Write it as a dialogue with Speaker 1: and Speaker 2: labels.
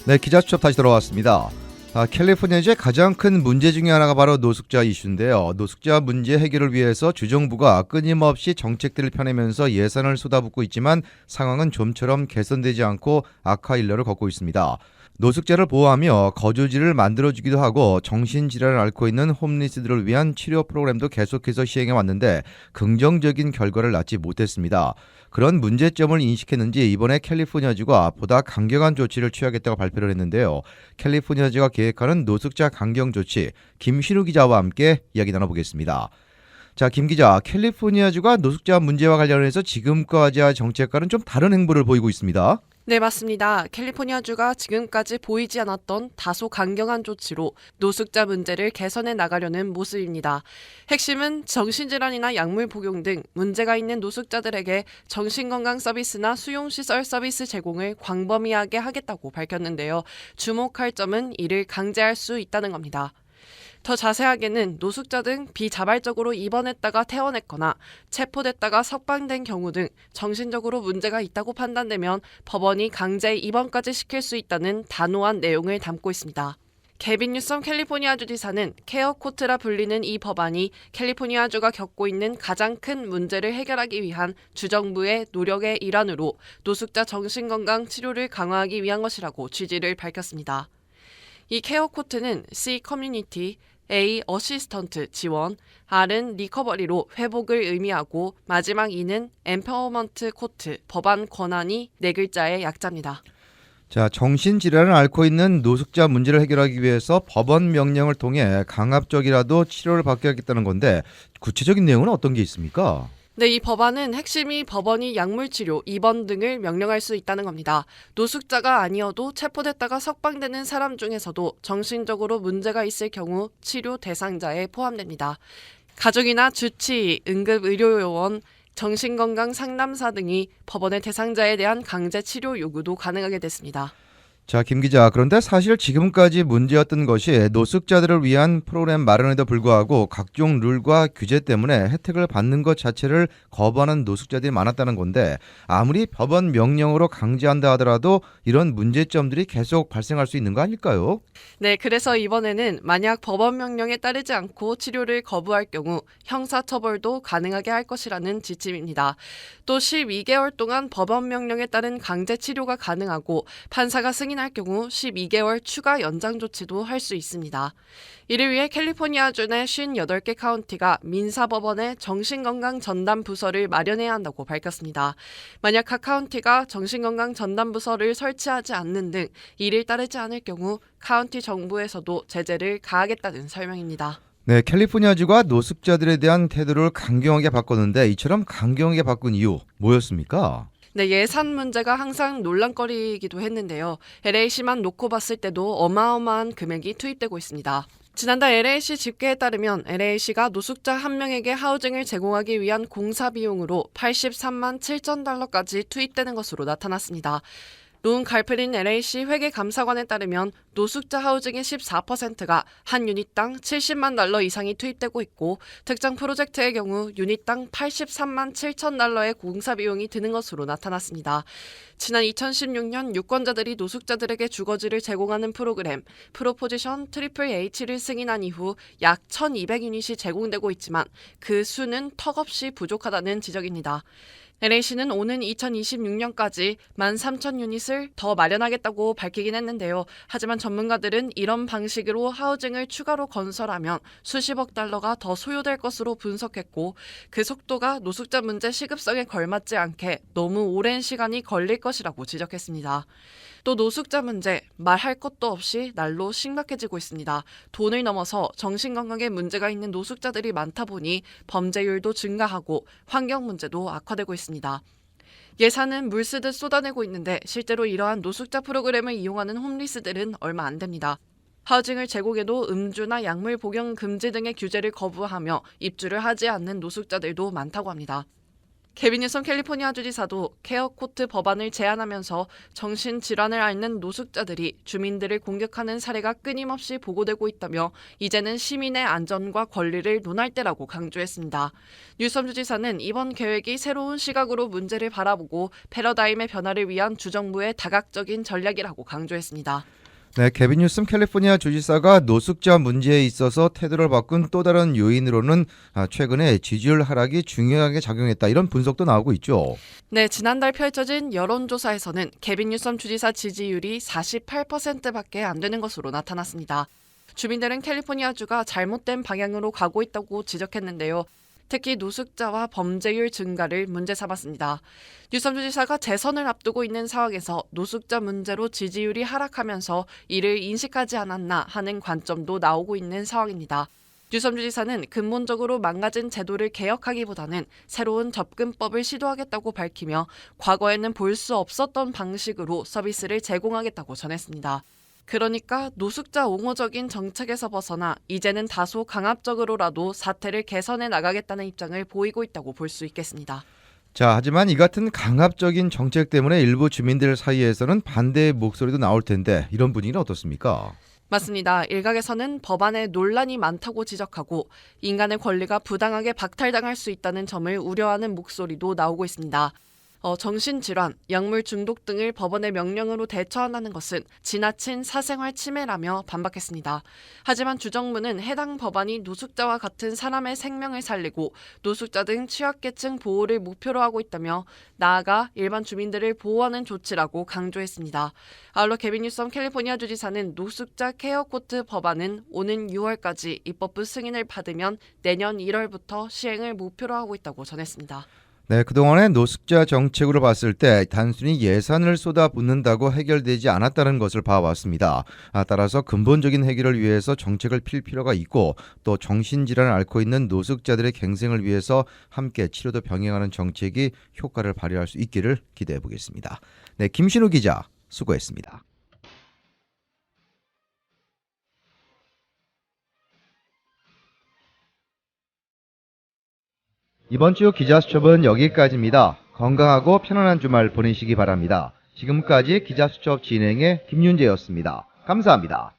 Speaker 1: 네, 기자수첩 다시 돌아왔습니다. 캘리포니아주의 가장 큰 문제 중에 하나가 바로 노숙자 이슈인데요. 노숙자 문제 해결을 위해서 주정부가 끊임없이 정책들을 펴내면서 예산을 쏟아붓고 있지만 상황은 좀처럼 개선되지 않고 악화 일로를 걷고 있습니다. 노숙자를 보호하며 거주지를 만들어주기도 하고 정신질환을 앓고 있는 홈리스들을 위한 치료 프로그램도 계속해서 시행해 왔는데 긍정적인 결과를 낳지 못했습니다. 그런 문제점을 인식했는지 이번에 캘리포니아주가 보다 강경한 조치를 취하겠다고 발표를 했는데요. 캘리포니아주가 계획하는 노숙자 강경 조치, 김신우 기자와 함께 이야기 나눠보겠습니다. 자, 김 기자, 캘리포니아주가 노숙자 문제와 관련해서 지금까지의 정책과는 좀 다른 행보를 보이고 있습니다.
Speaker 2: 네, 맞습니다. 캘리포니아주가 지금까지 보이지 않았던 다소 강경한 조치로 노숙자 문제를 개선해 나가려는 모습입니다. 핵심은 정신질환이나 약물 복용 등 문제가 있는 노숙자들에게 정신건강 서비스나 수용시설 서비스 제공을 광범위하게 하겠다고 밝혔는데요. 주목할 점은 이를 강제할 수 있다는 겁니다. 더 자세하게는 노숙자 등 비자발적으로 입원했다가 퇴원했거나 체포됐다가 석방된 경우 등 정신적으로 문제가 있다고 판단되면 법원이 강제 입원까지 시킬 수 있다는 단호한 내용을 담고 있습니다. 개빈 뉴섬 캘리포니아주 지사는 케어 코트라 불리는 이 법안이 캘리포니아주가 겪고 있는 가장 큰 문제를 해결하기 위한 주정부의 노력의 일환으로 노숙자 정신건강 치료를 강화하기 위한 것이라고 취지를 밝혔습니다. 이 케어 코트는 C 커뮤니티, A 어시스턴트 지원, R은 리커버리로 회복을 의미하고 마지막 E는 엠파워먼트 코트, 법안 권한이 네 글자의 약자입니다.
Speaker 1: 자, 정신질환을 앓고 있는 노숙자 문제를 해결하기 위해서 법원 명령을 통해 강압적이라도 치료를 받게 하겠다는 건데 구체적인 내용은 어떤 게 있습니까?
Speaker 2: 네, 이 법안은 핵심이 법원이 약물치료, 입원 등을 명령할 수 있다는 겁니다. 노숙자가 아니어도 체포됐다가 석방되는 사람 중에서도 정신적으로 문제가 있을 경우 치료 대상자에 포함됩니다. 가족이나 주치의, 응급의료요원, 정신건강 상담사 등이 법원의 대상자에 대한 강제 치료 요구도 가능하게 됐습니다.
Speaker 1: 자, 김 기자, 그런데 사실 지금까지 문제였던 것이 노숙자들을 위한 프로그램 마련에도 불구하고 각종 룰과 규제 때문에 혜택을 받는 것 자체를 거부하는 노숙자들이 많았다는 건데 아무리 법원 명령으로 강제한다 하더라도 이런 문제점들이 계속 발생할 수 있는 거 아닐까요?
Speaker 2: 네, 그래서 이번에는 만약 법원 명령에 따르지 않고 치료를 거부할 경우 형사처벌도 가능하게 할 것이라는 지침입니다. 또 12개월 동안 법원 명령에 따른 강제 치료가 가능하고 판사가 승인할 경우 12개월 추가 연장 조치도 할 수 있습니다. 이를 위해 캘리포니아주 내 58개 카운티가 민사법원에 정신건강 전담 부서를 마련해야 한다고 밝혔습니다. 만약 각 카운티가 정신건강 전담 부서를 설치하지 않는 등 이를 따르지 않을 경우 카운티 정부에서도 제재를 가하겠다는 설명입니다.
Speaker 1: 네, 캘리포니아주가 노숙자들에 대한 태도를 강경하게 바꿨는데 이처럼 강경하게 바꾼 이유 뭐였습니까?
Speaker 2: 네, 예산 문제가 항상 논란거리이기도 했는데요. LA시만 놓고 봤을 때도 어마어마한 금액이 투입되고 있습니다. 지난달 LA시 집계에 따르면 LA시가 노숙자 한 명에게 하우징을 제공하기 위한 공사 비용으로 83만 7천 달러까지 투입되는 것으로 나타났습니다. 론 갈프린 LA시 회계감사관에 따르면 노숙자 하우징의 14%가 한 유닛당 70만 달러 이상이 투입되고 있고 특정 프로젝트의 경우 유닛당 83만 7천 달러의 공사 비용이 드는 것으로 나타났습니다. 지난 2016년 유권자들이 노숙자들에게 주거지를 제공하는 프로그램 프로포지션 트리플 H를 승인한 이후 약 1,200유닛이 제공되고 있지만 그 수는 턱없이 부족하다는 지적입니다. LA시는 오는 2026년까지 13,000유닛을 더 마련하겠다고 밝히긴 했는데요. 하지만 전문가들은 이런 방식으로 하우징을 추가로 건설하면 수십억 달러가 더 소요될 것으로 분석했고 그 속도가 노숙자 문제 시급성에 걸맞지 않게 너무 오랜 시간이 걸릴 것이라고 지적했습니다. 또 노숙자 문제, 말할 것도 없이 날로 심각해지고 있습니다. 돈을 넘어서 정신건강에 문제가 있는 노숙자들이 많다 보니 범죄율도 증가하고 환경 문제도 악화되고 있습니다. 예산은 물 쓰듯 쏟아내고 있는데 실제로 이러한 노숙자 프로그램을 이용하는 홈리스들은 얼마 안 됩니다. 하우징을 제공해도 음주나 약물 복용 금지 등의 규제를 거부하며 입주를 하지 않는 노숙자들도 많다고 합니다. 개빈 뉴섬 캘리포니아 주지사도 케어 코트 법안을 제안하면서 정신질환을 앓는 노숙자들이 주민들을 공격하는 사례가 끊임없이 보고되고 있다며 이제는 시민의 안전과 권리를 논할 때라고 강조했습니다. 뉴섬 주지사는 이번 계획이 새로운 시각으로 문제를 바라보고 패러다임의 변화를 위한 주정부의 다각적인 전략이라고 강조했습니다.
Speaker 1: 네, 개빈 뉴섬 캘리포니아 주지사가 노숙자 문제에 있어서 태도를 바꾼 또 다른 요인으로는 최근에 지지율 하락이 중요하게 작용했다, 이런 분석도 나오고 있죠.
Speaker 2: 네, 지난달 펼쳐진 여론조사에서는 개빈 뉴섬 주지사 지지율이 48%밖에 안 되는 것으로 나타났습니다. 주민들은 캘리포니아주가 잘못된 방향으로 가고 있다고 지적했는데요. 특히 노숙자와 범죄율 증가를 문제 삼았습니다. 뉴섬 주지사가 재선을 앞두고 있는 상황에서 노숙자 문제로 지지율이 하락하면서 이를 인식하지 않았나 하는 관점도 나오고 있는 상황입니다. 뉴섬 주지사는 근본적으로 망가진 제도를 개혁하기보다는 새로운 접근법을 시도하겠다고 밝히며 과거에는 볼 수 없었던 방식으로 서비스를 제공하겠다고 전했습니다. 그러니까 노숙자 옹호적인 정책에서 벗어나 이제는 다소 강압적으로라도 사태를 개선해 나가겠다는 입장을 보이고 있다고 볼 수 있겠습니다.
Speaker 1: 자, 하지만 이 같은 강압적인 정책 때문에 일부 주민들 사이에서는 반대의 목소리도 나올 텐데 이런 분위기는 어떻습니까?
Speaker 2: 맞습니다. 일각에서는 법안에 논란이 많다고 지적하고 인간의 권리가 부당하게 박탈당할 수 있다는 점을 우려하는 목소리도 나오고 있습니다. 정신질환, 약물 중독 등을 법원의 명령으로 대처한다는 것은 지나친 사생활 침해라며 반박했습니다. 하지만 주정부는 해당 법안이 노숙자와 같은 사람의 생명을 살리고 노숙자 등 취약계층 보호를 목표로 하고 있다며 나아가 일반 주민들을 보호하는 조치라고 강조했습니다. 아울러 개빈 뉴섬 캘리포니아 주지사는 노숙자 케어 코트 법안은 오는 6월까지 입법부 승인을 받으면 내년 1월부터 시행을 목표로 하고 있다고 전했습니다.
Speaker 1: 네, 그동안의 노숙자 정책으로 봤을 때 단순히 예산을 쏟아붓는다고 해결되지 않았다는 것을 봐왔습니다. 따라서 근본적인 해결을 위해서 정책을 필 필요가 있고 또 정신질환을 앓고 있는 노숙자들의 갱생을 위해서 함께 치료도 병행하는 정책이 효과를 발휘할 수 있기를 기대해 보겠습니다. 네, 김신우 기자 수고했습니다. 이번 주 기자수첩은 여기까지입니다. 건강하고 편안한 주말 보내시기 바랍니다. 지금까지 기자수첩 진행의 김윤재였습니다. 감사합니다.